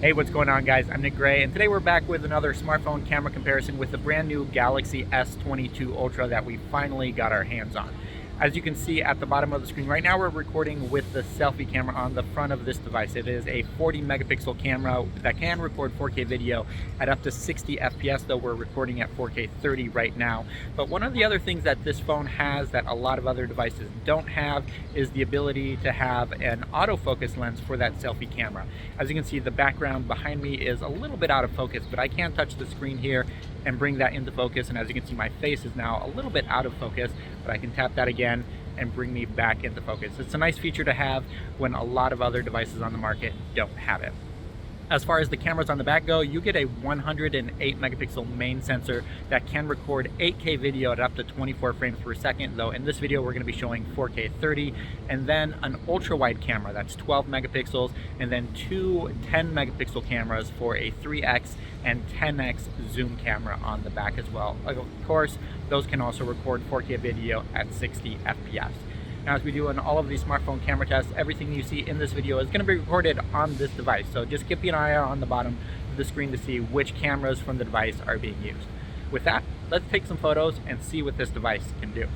Hey, what's going on, guys? I'm Nick Gray, and today we're back with another smartphone camera comparison with the brand new Galaxy S22 Ultra that we finally got our hands on. As you can see at the bottom of the screen right now, we're recording with the selfie camera on the front of this device. It is a 40 megapixel camera that can record 4K video at up to 60 FPS, though we're recording at 4K 30 right now. But one of the other things that this phone has that a lot of other devices don't have is the ability to have an autofocus lens for that selfie camera. As you can see, the background behind me is a little bit out of focus, but I can touch the screen here and bring that into focus, and as you can see, my face is now a little bit out of focus, but I can tap that again and bring me back into focus. It's a nice feature to have when a lot of other devices on the market don't have it. As far as the cameras on the back go, you get a 108 megapixel main sensor that can record 8K video at up to 24 frames per second, though in this video we're going to be showing 4K 30, and then an ultra wide camera that's 12 megapixels, and then two 10 megapixel cameras for a 3x and 10x zoom camera on the back as well. Of course, those can also record 4K video at 60 FPS. Now, as we do on all of these smartphone camera tests, everything you see in this video is going to be recorded on this device. So just keep an eye out on the bottom of the screen to see which cameras from the device are being used. With that, let's take some photos and see what this device can do.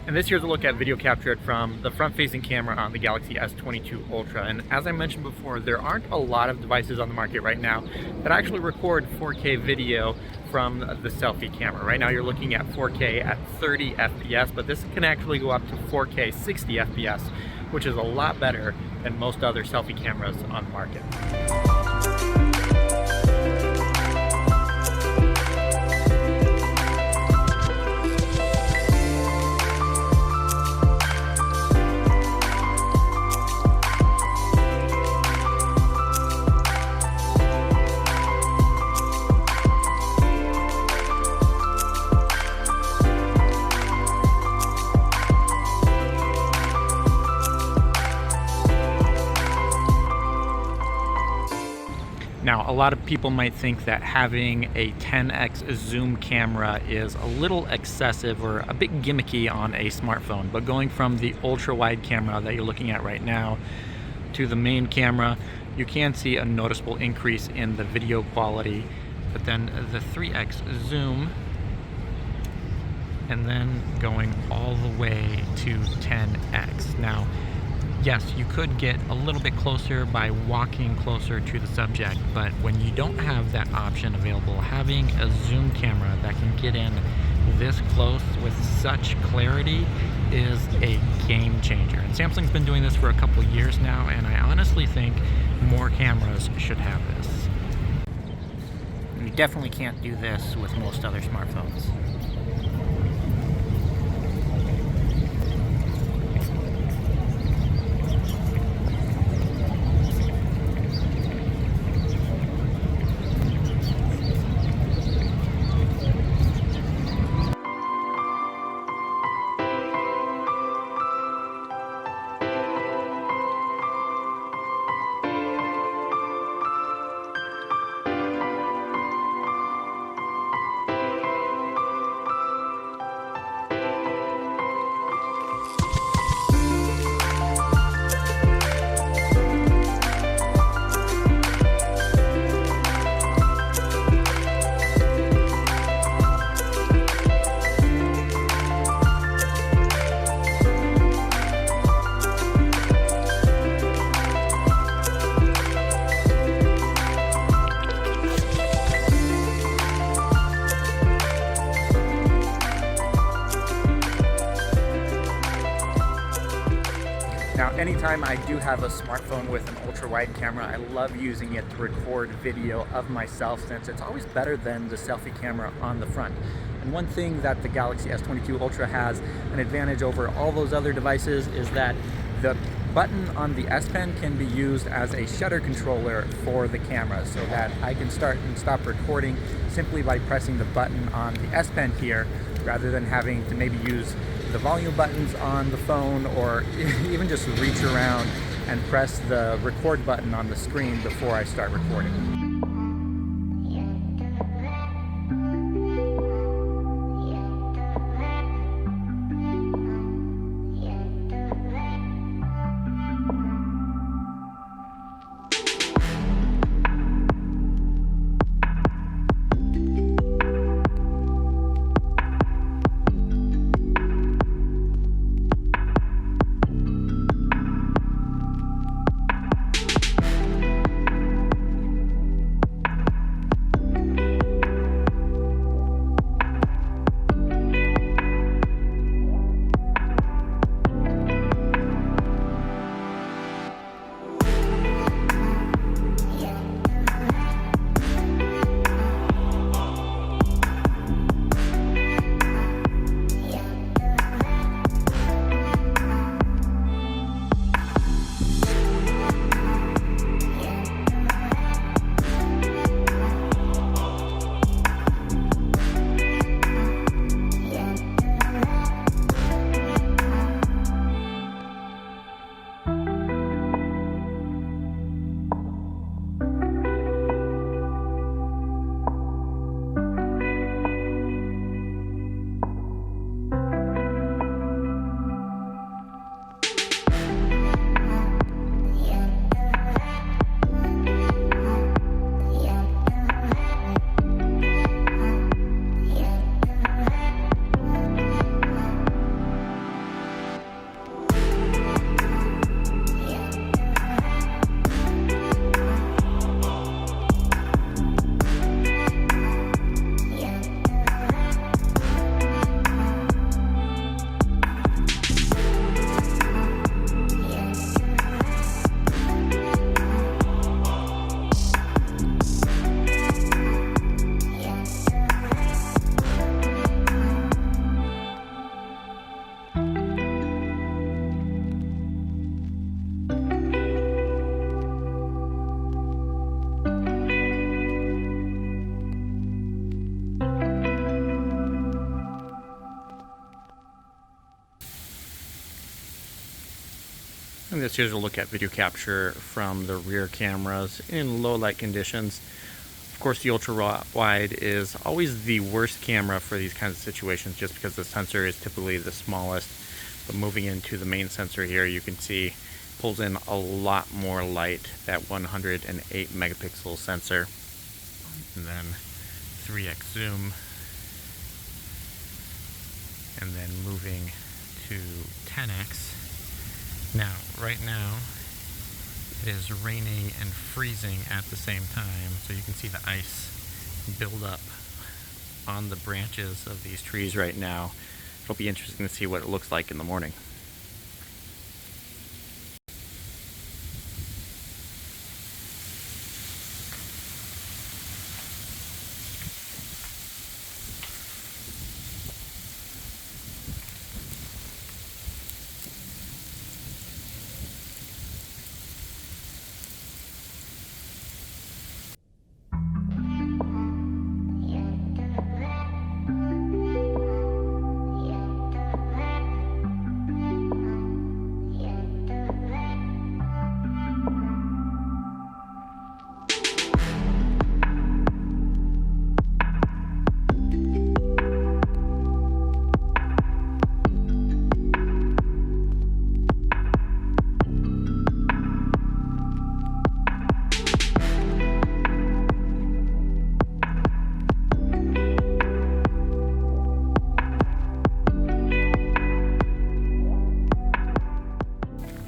And this here's a look at video captured from the front-facing camera on the Galaxy S22 Ultra. And as I mentioned before, there aren't a lot of devices on the market right now that actually record 4K video from the selfie camera. Right now you're looking at 4K at 30 FPS, but this can actually go up to 4K 60 FPS, which is a lot better than most other selfie cameras on the market. Now, a lot of people might think that having a 10x zoom camera is a little excessive or a bit gimmicky on a smartphone, but going from the ultra wide camera that you're looking at right now to the main camera, you can see a noticeable increase in the video quality. But then the 3x zoom and then going all the way to 10x. Now, yes, you could get a little bit closer by walking closer to the subject, but when you don't have that option available, having a zoom camera that can get in this close with such clarity is a game changer. And Samsung's been doing this for a couple years now, and I honestly think more cameras should have this. You definitely can't do this with most other smartphones. Now, anytime I do have a smartphone with an ultra-wide camera, I love using it to record video of myself, since it's always better than the selfie camera on the front. And one thing that the Galaxy S22 Ultra has an advantage over all those other devices is that the button on the S Pen can be used as a shutter controller for the camera, so that I can start and stop recording simply by pressing the button on the S Pen here, rather than having to maybe use the volume buttons on the phone, or even just reach around and press the record button on the screen before I start recording. And this here's a look at video capture from the rear cameras in low light conditions. Of course, the ultra wide is always the worst camera for these kinds of situations, just because the sensor is typically the smallest. But moving into the main sensor here, you can see pulls in a lot more light, that 108 megapixel sensor. And then 3x zoom. and then moving to 10x. Now, right now, it is raining and freezing at the same time, so you can see the ice build up on the branches of these trees right now. It'll be interesting to see what it looks like in the morning.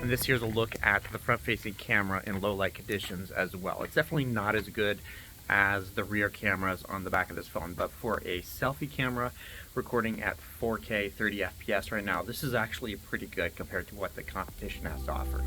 And this here's a look at the front-facing camera in low-light conditions as well. It's definitely not as good as the rear cameras on the back of this phone, but for a selfie camera recording at 4K 30 FPS right now, this is actually pretty good compared to what the competition has to offer.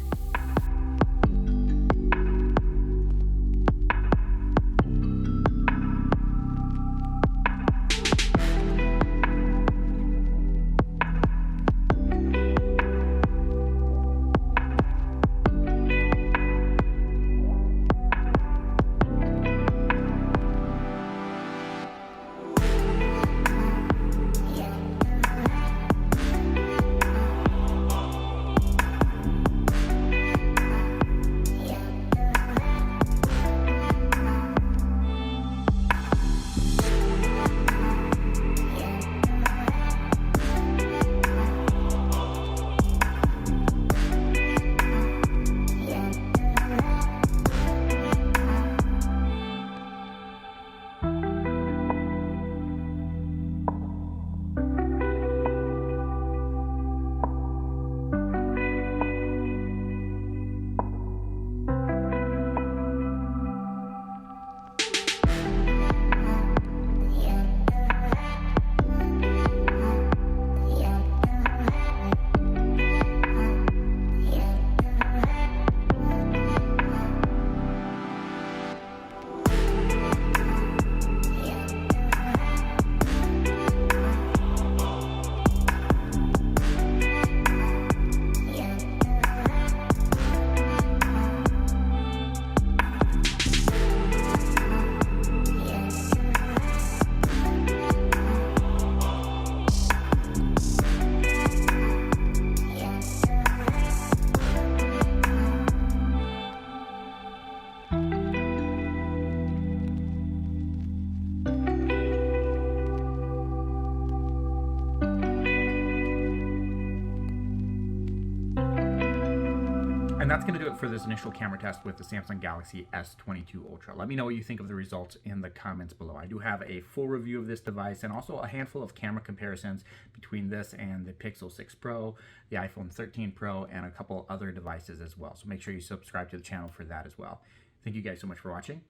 And that's going to do it for this initial camera test with the Samsung Galaxy S22 Ultra. Let me know what you think of the results in the comments below. I do have a full review of this device and also a handful of camera comparisons between this and the Pixel 6 Pro, the iPhone 13 Pro, and a couple other devices as well. So make sure you subscribe to the channel for that as well. Thank you guys so much for watching,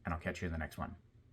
and I'll catch you in the next one.